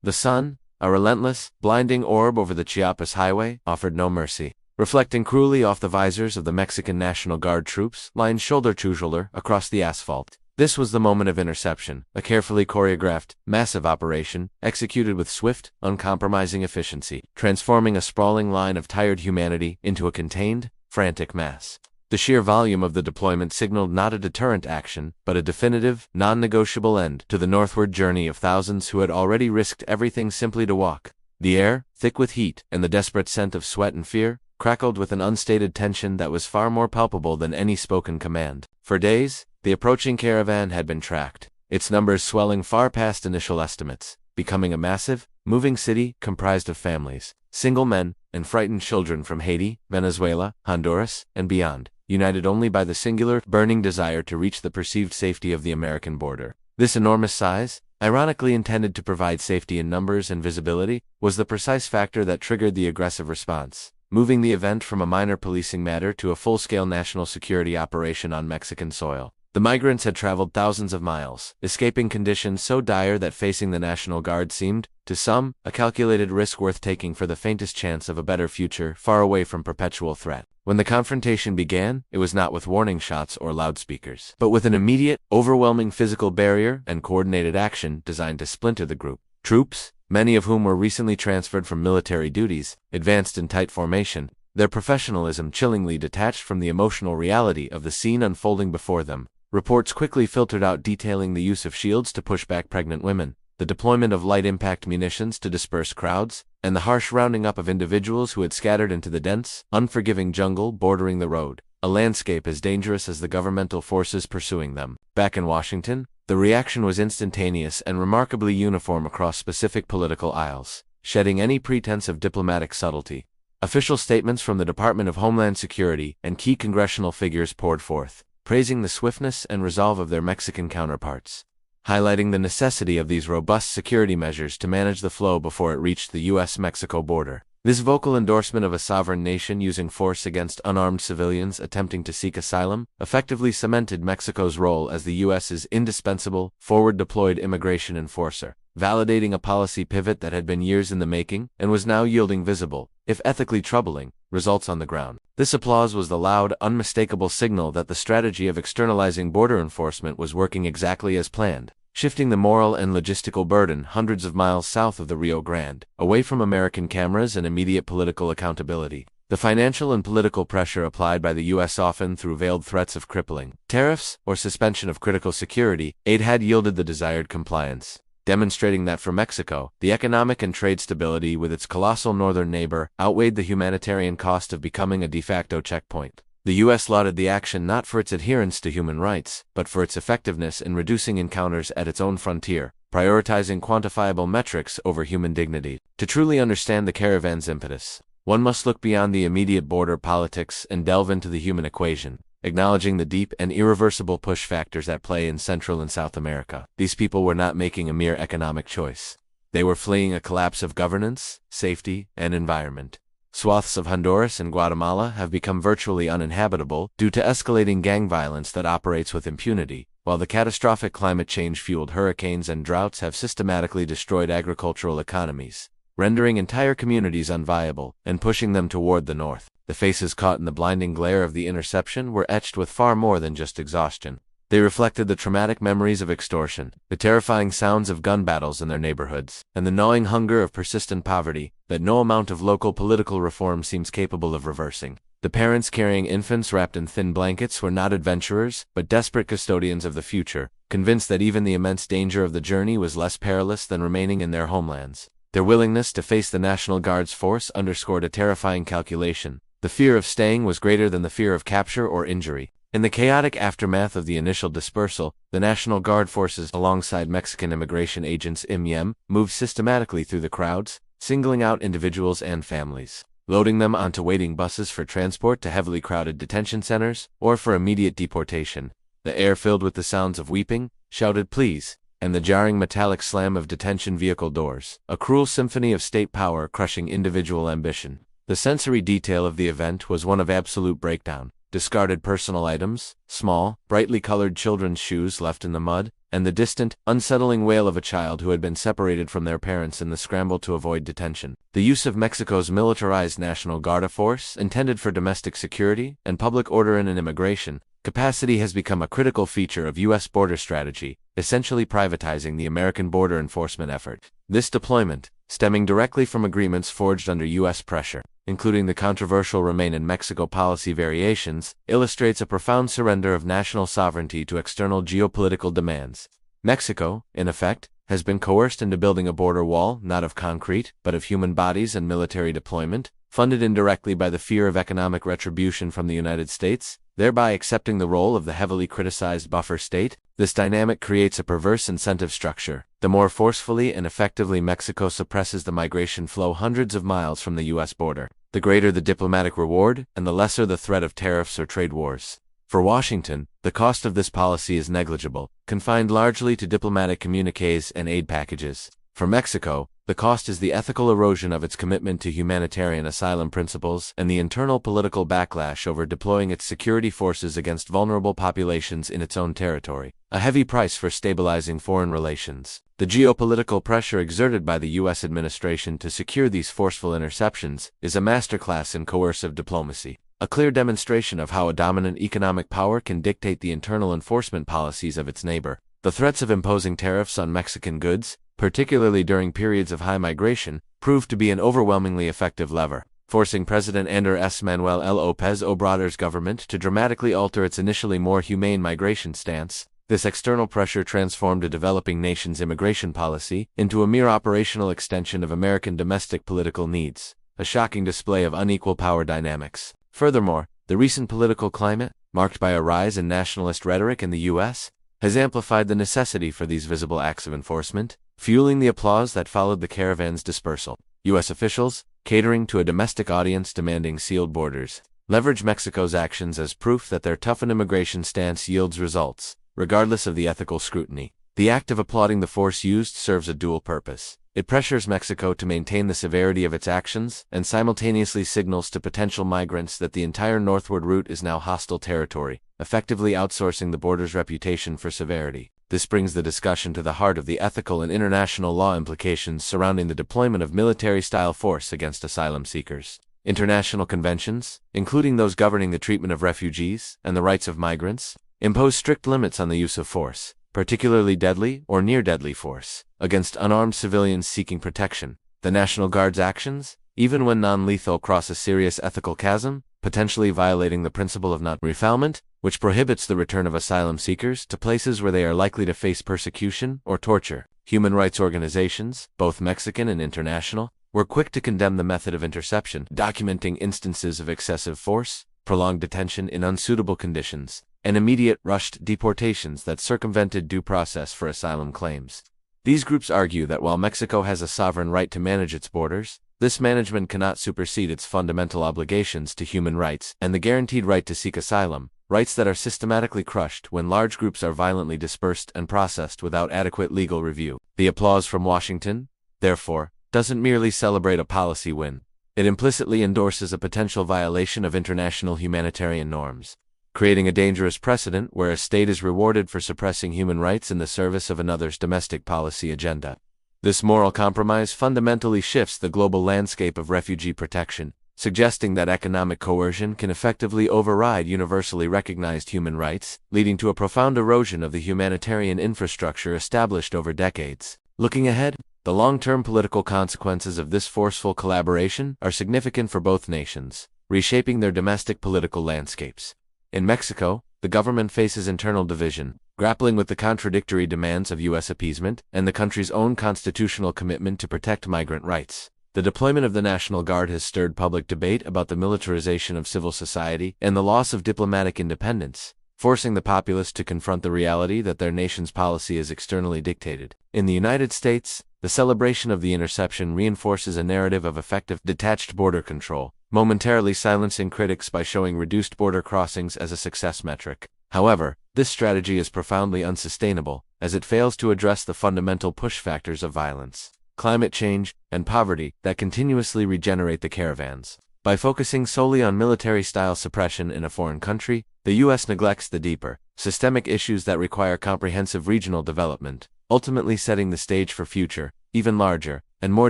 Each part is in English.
The sun, a relentless, blinding orb over the Chiapas highway, offered no mercy. Reflecting cruelly off the visors of the Mexican National Guard troops lying shoulder to shoulder across the asphalt. This was the moment of interception, a carefully choreographed, massive operation, executed with swift, uncompromising efficiency, transforming a sprawling line of tired humanity into a contained, frantic mass. The sheer volume of the deployment signaled not a deterrent action, but a definitive, non-negotiable end to the northward journey of thousands who had already risked everything simply to walk. The air, thick with heat and the desperate scent of sweat and fear, crackled with an unstated tension that was far more palpable than any spoken command. For days, the approaching caravan had been tracked, its numbers swelling far past initial estimates, becoming a massive, moving city comprised of families, single men, and frightened children from Haiti, Venezuela, Honduras, and beyond, united only by the singular, burning desire to reach the perceived safety of the American border. This enormous size, ironically intended to provide safety in numbers and visibility, was the precise factor that triggered the aggressive response, moving the event from a minor policing matter to a full-scale national security operation on Mexican soil. The migrants had traveled thousands of miles, escaping conditions so dire that facing the National Guard seemed, to some, a calculated risk worth taking for the faintest chance of a better future far away from perpetual threat. When the confrontation began, it was not with warning shots or loudspeakers, but with an immediate, overwhelming physical barrier and coordinated action designed to splinter the group. Troops, many of whom were recently transferred from military duties, advanced in tight formation, their professionalism chillingly detached from the emotional reality of the scene unfolding before them. Reports quickly filtered out detailing the use of shields to push back pregnant women, the deployment of light-impact munitions to disperse crowds, and the harsh rounding up of individuals who had scattered into the dense, unforgiving jungle bordering the road, a landscape as dangerous as the governmental forces pursuing them. Back in Washington, the reaction was instantaneous and remarkably uniform across specific political aisles, shedding any pretense of diplomatic subtlety. Official statements from the Department of Homeland Security and key congressional figures poured forth, praising the swiftness and resolve of their Mexican counterparts, highlighting the necessity of these robust security measures to manage the flow before it reached the U.S.-Mexico border. This vocal endorsement of a sovereign nation using force against unarmed civilians attempting to seek asylum effectively cemented Mexico's role as the U.S.'s indispensable, forward-deployed immigration enforcer, validating a policy pivot that had been years in the making and was now yielding visible, if ethically troubling, results on the ground. This applause was the loud, unmistakable signal that the strategy of externalizing border enforcement was working exactly as planned, shifting the moral and logistical burden hundreds of miles south of the Rio Grande, away from American cameras and immediate political accountability. The financial and political pressure applied by the U.S. often through veiled threats of crippling tariffs or suspension of critical security aid had yielded the desired compliance, demonstrating that for Mexico, the economic and trade stability with its colossal northern neighbor outweighed the humanitarian cost of becoming a de facto checkpoint. The U.S. lauded the action not for its adherence to human rights, but for its effectiveness in reducing encounters at its own frontier, prioritizing quantifiable metrics over human dignity. To truly understand the caravan's impetus, one must look beyond the immediate border politics and delve into the human equation, acknowledging the deep and irreversible push factors at play in Central and South America. These people were not making a mere economic choice. They were fleeing a collapse of governance, safety, and environment. Swaths of Honduras and Guatemala have become virtually uninhabitable due to escalating gang violence that operates with impunity, while the catastrophic climate change-fueled hurricanes and droughts have systematically destroyed agricultural economies, rendering entire communities unviable and pushing them toward the north. The faces caught in the blinding glare of the interception were etched with far more than just exhaustion. They reflected the traumatic memories of extortion, the terrifying sounds of gun battles in their neighborhoods, and the gnawing hunger of persistent poverty that no amount of local political reform seems capable of reversing. The parents carrying infants wrapped in thin blankets were not adventurers, but desperate custodians of the future, convinced that even the immense danger of the journey was less perilous than remaining in their homelands. Their willingness to face the National Guard's force underscored a terrifying calculation. The fear of staying was greater than the fear of capture or injury. In the chaotic aftermath of the initial dispersal, the National Guard forces alongside Mexican immigration agents IMYEM moved systematically through the crowds, singling out individuals and families, loading them onto waiting buses for transport to heavily crowded detention centers or for immediate deportation. The air filled with the sounds of weeping, shouted pleas, and the jarring metallic slam of detention vehicle doors, a cruel symphony of state power crushing individual ambition. The sensory detail of the event was one of absolute breakdown. Discarded personal items, small, brightly colored children's shoes left in the mud, and the distant, unsettling wail of a child who had been separated from their parents in the scramble to avoid detention. The use of Mexico's militarized National Guard force, intended for domestic security and public order in an immigration capacity, has become a critical feature of U.S. border strategy, essentially privatizing the American border enforcement effort. This deployment, stemming directly from agreements forged under U.S. pressure, including the controversial Remain in Mexico policy variations, illustrates a profound surrender of national sovereignty to external geopolitical demands. Mexico, in effect, has been coerced into building a border wall not of concrete, but of human bodies and military deployment, funded indirectly by the fear of economic retribution from the United States, thereby accepting the role of the heavily criticized buffer state. This dynamic creates a perverse incentive structure. The more forcefully and effectively Mexico suppresses the migration flow hundreds of miles from the U.S. border, the greater the diplomatic reward and the lesser the threat of tariffs or trade wars. For Washington, the cost of this policy is negligible, confined largely to diplomatic communiques and aid packages. For Mexico, the cost is the ethical erosion of its commitment to humanitarian asylum principles and the internal political backlash over deploying its security forces against vulnerable populations in its own territory, a heavy price for stabilizing foreign relations. The geopolitical pressure exerted by the U.S. administration to secure these forceful interceptions is a masterclass in coercive diplomacy, a clear demonstration of how a dominant economic power can dictate the internal enforcement policies of its neighbor. The threats of imposing tariffs on Mexican goods, particularly during periods of high migration, proved to be an overwhelmingly effective lever, forcing President Andrés Manuel López Obrador's government to dramatically alter its initially more humane migration stance. This external pressure transformed a developing nation's immigration policy into a mere operational extension of American domestic political needs, a shocking display of unequal power dynamics. Furthermore, the recent political climate, marked by a rise in nationalist rhetoric in the U.S., has amplified the necessity for these visible acts of enforcement, fueling the applause that followed the caravan's dispersal. U.S. officials, catering to a domestic audience demanding sealed borders, leverage Mexico's actions as proof that their toughened immigration stance yields results, regardless of the ethical scrutiny. The act of applauding the force used serves a dual purpose. It pressures Mexico to maintain the severity of its actions and simultaneously signals to potential migrants that the entire northward route is now hostile territory, effectively outsourcing the border's reputation for severity. This brings the discussion to the heart of the ethical and international law implications surrounding the deployment of military-style force against asylum seekers. International conventions, including those governing the treatment of refugees and the rights of migrants, impose strict limits on the use of force, particularly deadly or near-deadly force, against unarmed civilians seeking protection. The National Guard's actions, even when non-lethal, cross a serious ethical chasm, potentially violating the principle of non-refoulement, which prohibits the return of asylum seekers to places where they are likely to face persecution or torture. Human rights organizations, both Mexican and international, were quick to condemn the method of interception, documenting instances of excessive force, prolonged detention in unsuitable conditions, and immediate, rushed deportations that circumvented due process for asylum claims. These groups argue that while Mexico has a sovereign right to manage its borders, this management cannot supersede its fundamental obligations to human rights and the guaranteed right to seek asylum, rights that are systematically crushed when large groups are violently dispersed and processed without adequate legal review. The applause from Washington, therefore, doesn't merely celebrate a policy win. It implicitly endorses a potential violation of international humanitarian norms, creating a dangerous precedent where a state is rewarded for suppressing human rights in the service of another's domestic policy agenda. This moral compromise fundamentally shifts the global landscape of refugee protection, suggesting that economic coercion can effectively override universally recognized human rights, leading to a profound erosion of the humanitarian infrastructure established over decades. Looking ahead, the long-term political consequences of this forceful collaboration are significant for both nations, reshaping their domestic political landscapes. In Mexico, the government faces internal division, grappling with the contradictory demands of U.S. appeasement and the country's own constitutional commitment to protect migrant rights. The deployment of the National Guard has stirred public debate about the militarization of civil society and the loss of diplomatic independence, forcing the populace to confront the reality that their nation's policy is externally dictated. In the United States, the celebration of the interception reinforces a narrative of effective, detached border control, momentarily silencing critics by showing reduced border crossings as a success metric. However, this strategy is profoundly unsustainable, as it fails to address the fundamental push factors of violence, climate change, and poverty that continuously regenerate the caravans. By focusing solely on military-style suppression in a foreign country, the U.S. neglects the deeper, systemic issues that require comprehensive regional development, ultimately setting the stage for future, even larger, and more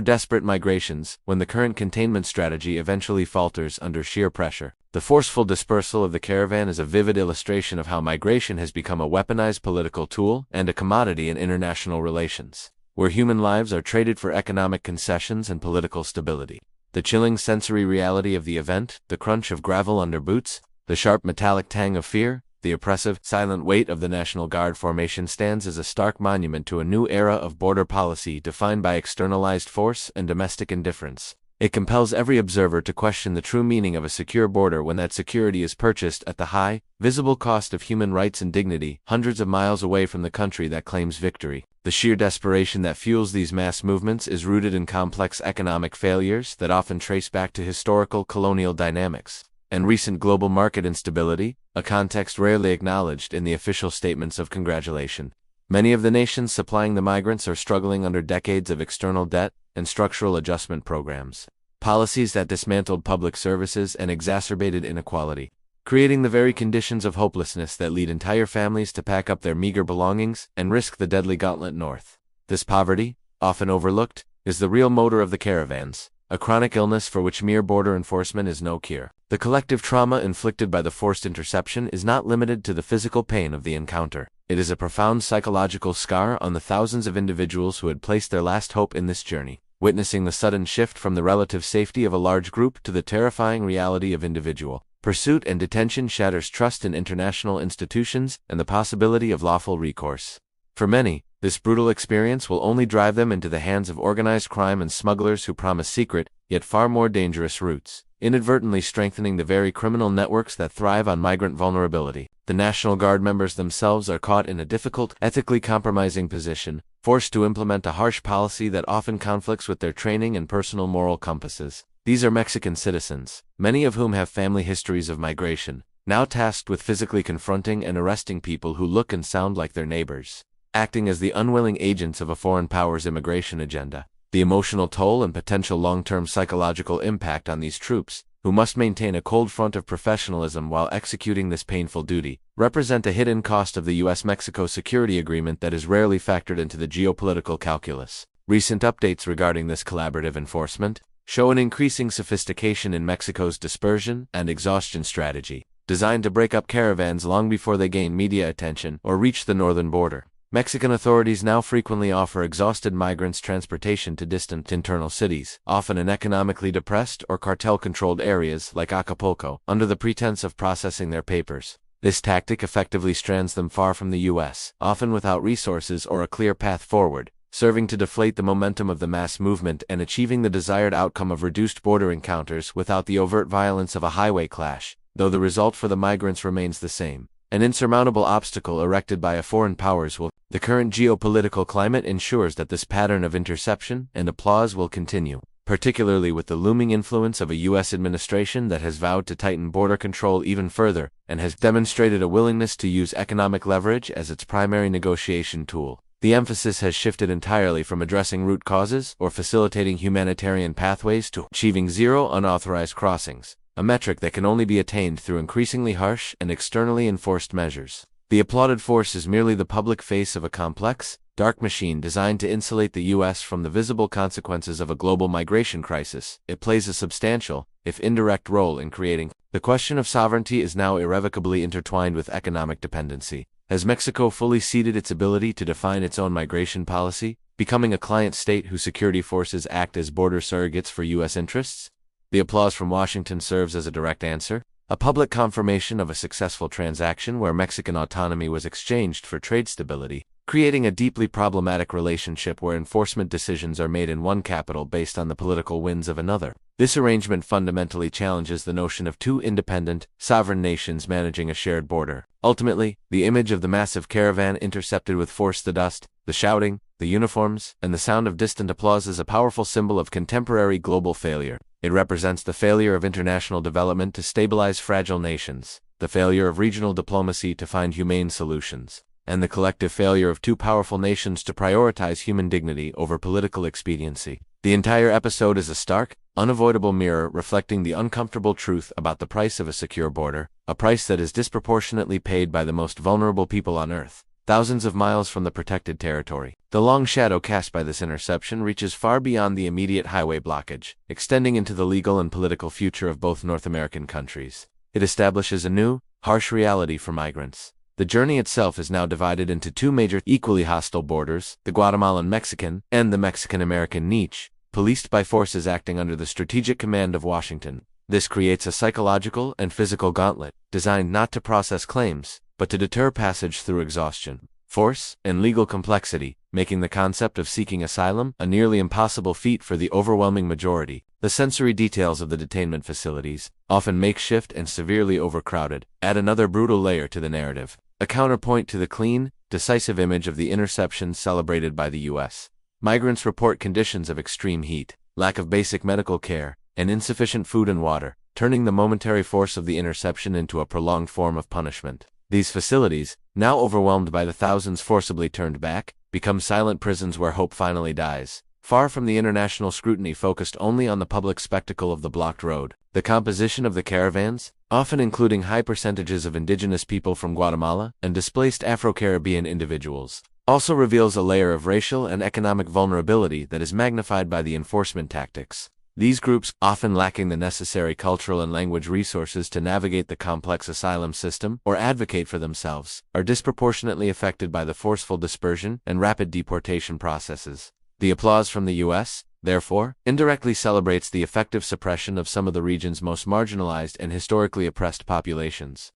desperate migrations when the current containment strategy eventually falters under sheer pressure. The forceful dispersal of the caravan is a vivid illustration of how migration has become a weaponized political tool and a commodity in international relations, where human lives are traded for economic concessions and political stability. The chilling sensory reality of the event, the crunch of gravel under boots, the sharp metallic tang of fear, the oppressive, silent weight of the National Guard formation stands as a stark monument to a new era of border policy defined by externalized force and domestic indifference. It compels every observer to question the true meaning of a secure border when that security is purchased at the high, visible cost of human rights and dignity, hundreds of miles away from the country that claims victory. The sheer desperation that fuels these mass movements is rooted in complex economic failures that often trace back to historical colonial dynamics and recent global market instability, a context rarely acknowledged in the official statements of congratulation. Many of the nations supplying the migrants are struggling under decades of external debt and structural adjustment programs, policies that dismantled public services and exacerbated inequality, creating the very conditions of hopelessness that lead entire families to pack up their meager belongings and risk the deadly gauntlet north. This poverty, often overlooked, is the real motor of the caravans, a chronic illness for which mere border enforcement is no cure. The collective trauma inflicted by the forced interception is not limited to the physical pain of the encounter. It is a profound psychological scar on the thousands of individuals who had placed their last hope in this journey, witnessing the sudden shift from the relative safety of a large group to the terrifying reality of individual pursuit and detention shatters trust in international institutions and the possibility of lawful recourse. For many, this brutal experience will only drive them into the hands of organized crime and smugglers who promise secret, yet far more dangerous routes, inadvertently strengthening the very criminal networks that thrive on migrant vulnerability. The National Guard members themselves are caught in a difficult, ethically compromising position, forced to implement a harsh policy that often conflicts with their training and personal moral compasses. These are Mexican citizens, many of whom have family histories of migration, now tasked with physically confronting and arresting people who look and sound like their neighbors, acting as the unwilling agents of a foreign power's immigration agenda. The emotional toll and potential long-term psychological impact on these troops, who must maintain a cold front of professionalism while executing this painful duty, represent a hidden cost of the U.S.-Mexico security agreement that is rarely factored into the geopolitical calculus. Recent updates regarding this collaborative enforcement show an increasing sophistication in Mexico's dispersion and exhaustion strategy, designed to break up caravans long before they gain media attention or reach the northern border. Mexican authorities now frequently offer exhausted migrants transportation to distant internal cities, often in economically depressed or cartel-controlled areas like Acapulco, under the pretense of processing their papers. This tactic effectively strands them far from the U.S., often without resources or a clear path forward, serving to deflate the momentum of the mass movement and achieving the desired outcome of reduced border encounters without the overt violence of a highway clash, though the result for the migrants remains the same. An insurmountable obstacle erected by a foreign powers will. The current geopolitical climate ensures that this pattern of interception and applause will continue, particularly with the looming influence of a U.S. administration that has vowed to tighten border control even further and has demonstrated a willingness to use economic leverage as its primary negotiation tool. The emphasis has shifted entirely from addressing root causes or facilitating humanitarian pathways to achieving zero unauthorized crossings, a metric that can only be attained through increasingly harsh and externally enforced measures. The applauded force is merely the public face of a complex, dark machine designed to insulate the U.S. from the visible consequences of a global migration crisis. It plays a substantial, if indirect, role in creating. The question of sovereignty is now irrevocably intertwined with economic dependency. Has Mexico fully ceded its ability to define its own migration policy, becoming a client state whose security forces act as border surrogates for U.S. interests? The applause from Washington serves as a direct answer. A public confirmation of a successful transaction where Mexican autonomy was exchanged for trade stability, creating a deeply problematic relationship where enforcement decisions are made in one capital based on the political whims of another. This arrangement fundamentally challenges the notion of two independent, sovereign nations managing a shared border. Ultimately, the image of the massive caravan intercepted with force, the dust, the shouting, the uniforms, and the sound of distant applause is a powerful symbol of contemporary global failure. It represents the failure of international development to stabilize fragile nations, the failure of regional diplomacy to find humane solutions, and the collective failure of two powerful nations to prioritize human dignity over political expediency. The entire episode is a stark, unavoidable mirror reflecting the uncomfortable truth about the price of a secure border, a price that is disproportionately paid by the most vulnerable people on Earth, thousands of miles from the protected territory. The long shadow cast by this interception reaches far beyond the immediate highway blockage, extending into the legal and political future of both North American countries. It establishes a new, harsh reality for migrants. The journey itself is now divided into two major, equally hostile borders, the Guatemalan-Mexican and the Mexican-American niche, policed by forces acting under the strategic command of Washington. This creates a psychological and physical gauntlet, designed not to process claims, but to deter passage through exhaustion, force, and legal complexity, making the concept of seeking asylum a nearly impossible feat for the overwhelming majority. The sensory details of the detainment facilities, often makeshift and severely overcrowded, add another brutal layer to the narrative, a counterpoint to the clean, decisive image of the interceptions celebrated by the U.S. Migrants report conditions of extreme heat, lack of basic medical care, and insufficient food and water, turning the momentary force of the interception into a prolonged form of punishment. These facilities, now overwhelmed by the thousands forcibly turned back, become silent prisons where hope finally dies. Far from the international scrutiny focused only on the public spectacle of the blocked road, the composition of the caravans, often including high percentages of indigenous people from Guatemala and displaced Afro-Caribbean individuals, also reveals a layer of racial and economic vulnerability that is magnified by the enforcement tactics. These groups, often lacking the necessary cultural and language resources to navigate the complex asylum system or advocate for themselves, are disproportionately affected by the forceful dispersion and rapid deportation processes. The applause from the U.S., therefore, indirectly celebrates the effective suppression of some of the region's most marginalized and historically oppressed populations.